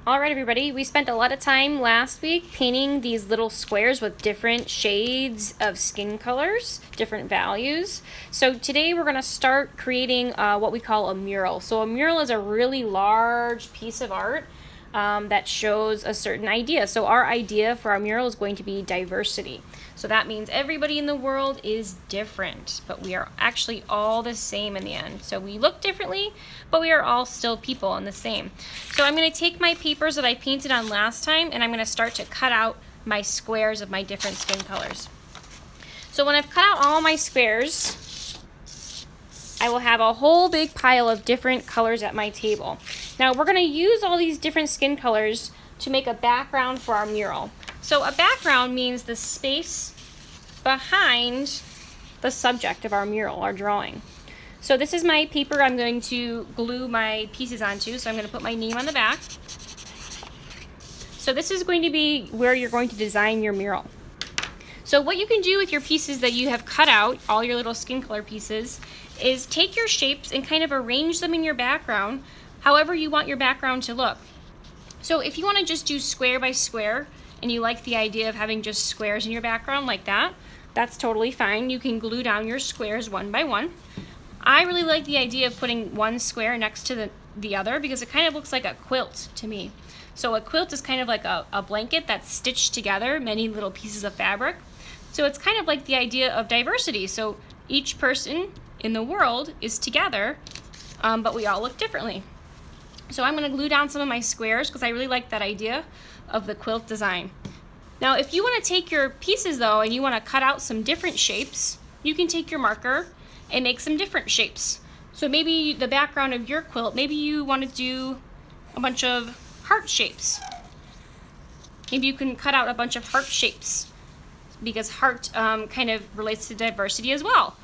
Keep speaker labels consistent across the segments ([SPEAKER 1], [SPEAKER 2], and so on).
[SPEAKER 1] All right, everybody, we spent a lot of time last week painting these little squares with different shades of skin colors, different values. So today we're going to start creating what we call a mural. So a mural is a really large piece of art that shows a certain idea. So our idea for our mural is going to be diversity. So that means everybody in the world is different, but we are actually all the same in the end. So we look differently, but we are all still people and the same. So I'm going to take my papers that I painted on last time, and I'm going to start to cut out my squares of my different skin colors. So when I've cut out all my squares, I will have a whole big pile of different colors at my table. Now we're going to use all these different skin colors to make a background for our mural. So a background means the space behind the subject of our mural, our drawing. So this is my paper I'm going to glue my pieces onto. So I'm going to put my name on the back. So this is going to be where you're going to design your mural. So what you can do with your pieces that you have cut out, all your little skin color pieces, is take your shapes and kind of arrange them in your background however you want your background to look. So if you want to just do square by square, and you like the idea of having just squares in your background like that, that's totally fine. You can glue down your squares one by one. I really like the idea of putting one square next to the other because it kind of looks like a quilt to me. So a quilt is kind of like a blanket that's stitched together, many little pieces of fabric. So it's kind of like the idea of diversity. So each person in the world is together, but we all look differently. So I'm going to glue down some of my squares because I really like that idea of the quilt design. Now if you want to take your pieces though and you want to cut out some different shapes, you can take your marker and make some different shapes. So maybe the background of your quilt, maybe you want to do a bunch of heart shapes. Maybe you can cut out a bunch of heart shapes because heart kind of relates to diversity as well,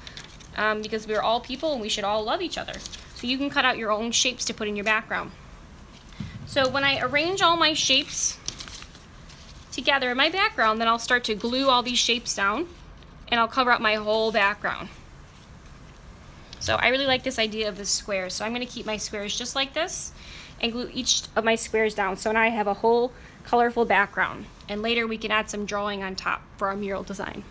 [SPEAKER 1] because we're all people and we should all love each other. So you can cut out your own shapes to put in your background. So when I arrange all my shapes together in my background, then I'll start to glue all these shapes down and I'll cover up my whole background. So I really like this idea of the squares. So I'm going to keep my squares just like this and glue each of my squares down. So now I have a whole colorful background. And later we can add some drawing on top for our mural design.